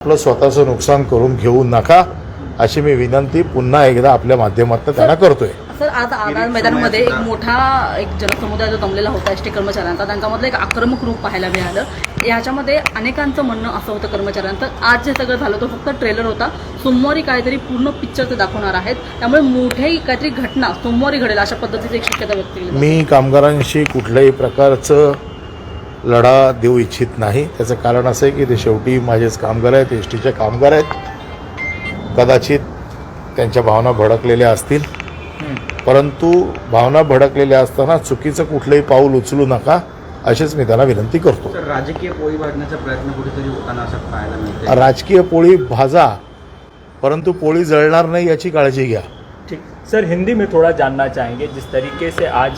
आपलं स्वतःचं नुकसान करून घेऊ नका अशी मी विनंती पुन्हा एकदा आपल्या माध्यमातून त्यांना करतोय. सर, आज आझाद मैदानामध्ये एक मोठा जनसमुदाय जो जमलेला होता एसटी कर्मचाऱ्यांचा, त्यांच्यामधलं एक आक्रमक रूप पाहायला मिळालं. याच्यामध्ये अनेकांचं म्हणणं असं होतं कर्मचाऱ्यांचं, आज जे सगळं झालं तो फक्त ट्रेलर होता, सोमवारी काहीतरी पूर्ण पिक्चर ते दाखवणार आहेत, त्यामुळे मोठी काहीतरी घटना सोमवारी घडेल अशा पद्धतीची एक शक्यता व्यक्त केली. मी कामगारांशी कुठल्याही प्रकारचं लढा देऊ इच्छित नाही. त्याचं कारण असं आहे की ते शेवटी माझेच कामगार आहेत, एस टीचे कामगार आहेत. कदाचित त्यांच्या भावना भडकलेल्या असतील, परंतु भावना भडकलेल्या असताना चुकीचं कुठलंही पाऊल उचलू नका अशीच मी त्यांना विनंती करतो. राजकीय पोळी भाजण्याचा प्रयत्न कुठेतरी होताना असं पाहायला मिळते. राजकीय पोळी भाजा, परंतु पोळी जळणार नाही याची काळजी घ्या. ठीक सर, हिंदी में थोड़ा जानना चाहेंगे, जिस तरीके से आज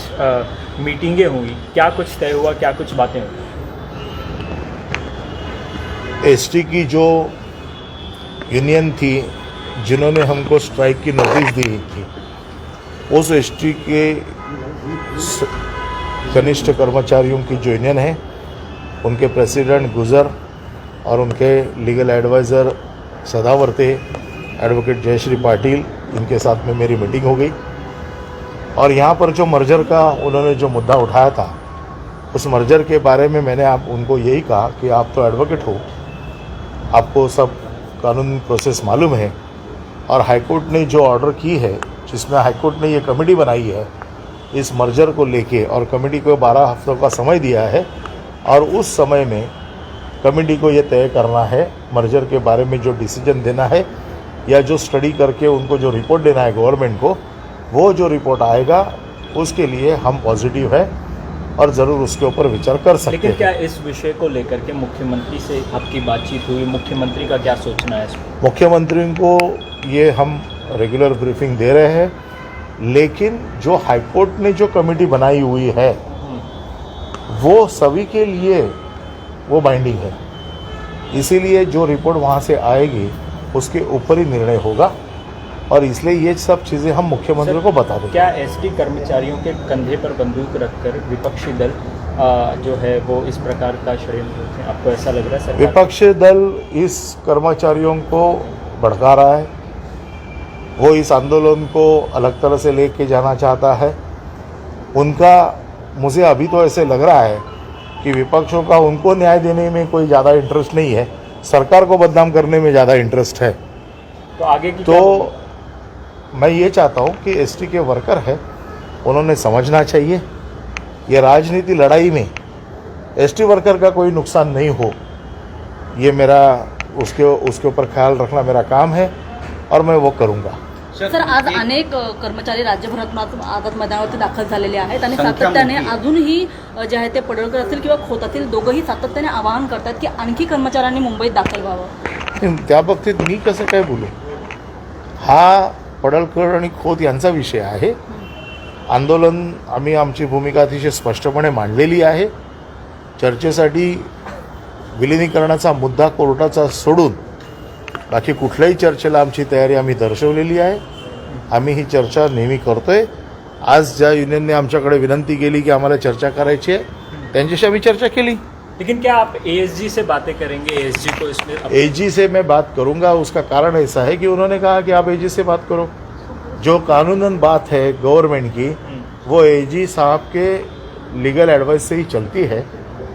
मीटिंगें हुई, क्या कुछ तय हुआ, क्या कुछ बातें हुई? एसटी की जो यूनियन थी जिन्होंने हमको स्ट्राइक की नोटिस दी थी, उस एसटी के कनिष्ठ कर्मचारियों की जो यूनियन है उनके प्रेसिडेंट गुजर और उनके legal adviser Sadavarte, advocate Jayashree Patil, इनके साथ में मेरी मीटिंग हो गई. और यहाँ पर जो मर्जर का उन्होंने जो मुद्दा उठाया था, उस मर्जर के बारे में मैंने उनको यही कहा कि आप तो एडवोकेट हो, आपको सब कानूनी प्रोसेस मालूम है, और हाईकोर्ट ने जो ऑर्डर की है जिसमें हाईकोर्ट ने ये कमेटी बनाई है इस मर्जर को लेके, और कमेटी को 12 हफ्तों का समय दिया है, और उस समय में कमेटी को ये तय करना है मर्जर के बारे में जो डिसीजन देना है या जो स्टडी करके उनको जो रिपोर्ट देना है गवर्नमेंट को, वो जो रिपोर्ट आएगा उसके लिए हम पॉजिटिव है और ज़रूर उसके ऊपर विचार कर सकते हैं. लेकिन क्या इस विषय को लेकर के मुख्यमंत्री से आपकी बातचीत हुई? मुख्यमंत्री का क्या सोचना है? मुख्यमंत्री को ये हम रेगुलर ब्रीफिंग दे रहे हैं, लेकिन जो हाईकोर्ट ने जो कमेटी बनाई हुई है वो सभी के लिए वो बाइंडिंग है, इसीलिए जो रिपोर्ट वहाँ से आएगी उसके ऊपर ही निर्णय होगा, और इसलिए ये सब चीज़ें हम मुख्यमंत्री को बता देंगे. क्या एसटी कर्मचारियों के कंधे पर बंदूक रखकर विपक्षी दल जो है वो इस प्रकार का षड्यंत्र करते हैं? आपको ऐसा लग रहा है सरकार? विपक्षी दल इस कर्मचारियों को भड़का रहा है, वो इस आंदोलन को अलग तरह से लेके जाना चाहता है. उनका मुझे अभी तो ऐसे लग रहा है कि विपक्षों का उनको न्याय देने में कोई ज़्यादा इंटरेस्ट नहीं है, सरकार को बदनाम करने में ज़्यादा इंटरेस्ट है. तो आगे की तो मैं ये चाहता हूँ कि एसटी के वर्कर है, उन्होंने समझना चाहिए ये राजनीति लड़ाई में एसटी वर्कर का कोई नुकसान नहीं हो, ये मेरा उसके ऊपर ख्याल रखना मेरा काम है और मैं वो करूँगा. सर, आज अनेक कर्मचारी राज्यभरातून आझाद मैदानावरती दाखल झालेले आहेत आणि सातत्याने अजूनही जे आहे ते पडळकर असतील किंवा खोत असतील दोघंही सातत्याने आवाहन करतात की आणखी कर्मचाऱ्यांनी मुंबईत दाखल व्हावं. त्या बाबतीत मी कसं काय बोलू? हा पडळकर आणि खोत यांचा विषय आहे. आंदोलन आम्ही आमची भूमिका अतिशय स्पष्टपणे मांडलेली आहे. चर्चेसाठी विलिनीकरणाचा मुद्दा कोर्टाचा सोडून बाकी कुठल्याही चर्चेला आमची तयारी आम्ही दर्शवलेली आहे. आम्ही ही चर्चा नेहमी करतोय. आज ज्या युनियनने आमच्याकडे विनंती केली की आम्हाला चर्चा करायची आहे, त्यांच्याशी आम्ही चर्चा केली. लेकिन क्या आप एएसजी से बातें करेंगे? एएसजी को इसमें एजी से मैं बात करूंगा. उसका कारण ऐसा है कि उन्होंने कहा कि आप एजी से बात करो. जो कानूनन बात है गवर्नमेंट की वो एजी साहब के लीगल एडवाइस से ही चलती है,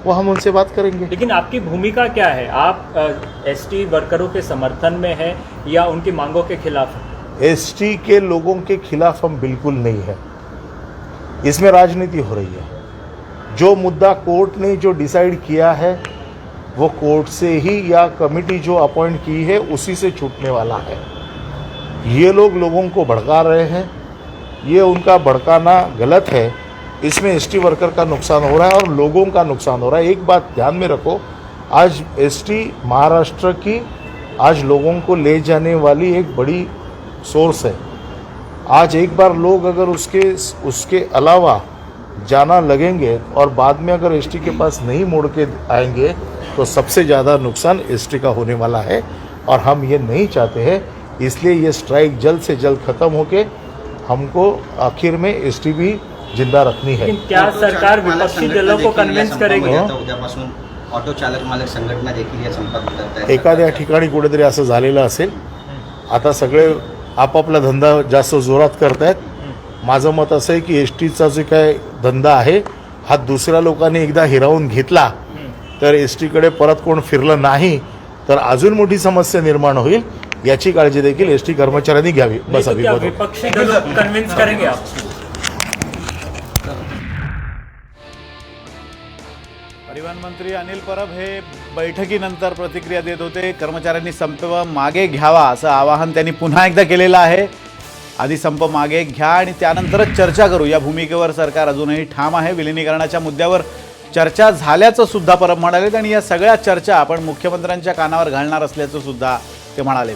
वो हम उनसे बात करेंगे. लेकिन आपकी भूमिका क्या है? आप एसटी वर्करों के समर्थन में है या उनकी मांगों के खिलाफ है? एसटी के लोगों के खिलाफ हम बिल्कुल नहीं है. इसमें राजनीति हो रही है. जो मुद्दा कोर्ट ने जो डिसाइड किया है वो कोर्ट से ही या कमेटी जो अपॉइंट की है उसी से छूटने वाला है. ये लोगों को भड़का रहे हैं, ये उनका भड़काना गलत है. इसमें एसटी वर्कर का नुकसान हो रहा है और लोगों का नुकसान हो रहा है. एक बात ध्यान में रखो, आज एसटी महाराष्ट्र की आज लोगों को ले जाने वाली एक बड़ी सोर्स है. आज एक बार लोग अगर उसके अलावा जाना लगेंगे और बाद में अगर एसटी के पास नहीं मुड़ के आएंगे तो सबसे ज़्यादा नुकसान एसटी का होने वाला है, और हम ये नहीं चाहते हैं. इसलिए ये स्ट्राइक जल्द से जल्द ख़त्म होके हमको आखिर में एसटी भी जिंदा रखनी है. क्या सरकार विपक्षी दलों को कन्विंस करेगी? ऑटो चालक मालक संघटना देखील या संपात उतरत आहेत. एखाद्या ठिकाणी कुठेतरी असं झालेलं असेल. आता सगळे आपापला धंदा जास्त जोरात करतायत. माझं मत असं आहे की एस टीचा जो काय धंदा आहे हा दुसऱ्या लोकांनी एकदा हिरावून घेतला तर एस टीकडे परत कोण फिरलं नाही तर अजून मोठी समस्या निर्माण होईल. याची काळजी देखील एस टी कर्मचाऱ्यांनी घ्यावी. बस तो क्या अभी विपक्षी दल कन्विंस करेंगे आप? परिवहन मंत्री अनिल परब हे बैठकीनंतर प्रतिक्रिया देत होते. कर्मचाऱ्यांनी संप मागे घ्यावा असं आवाहन त्यांनी पुन्हा एकदा केलेलं आहे. आधी संप मागे घ्या आणि त्यानंतरच चर्चा करू या भूमिकेवर सरकार अजूनही ठाम आहे. विलिनीकरणाच्या मुद्द्यावर चर्चा झाल्याचं सुद्धा परब म्हणाले आणि या सगळ्या चर्चा आपण मुख्यमंत्र्यांच्या कानावर घालणार असल्याचं सुद्धा ते म्हणाले.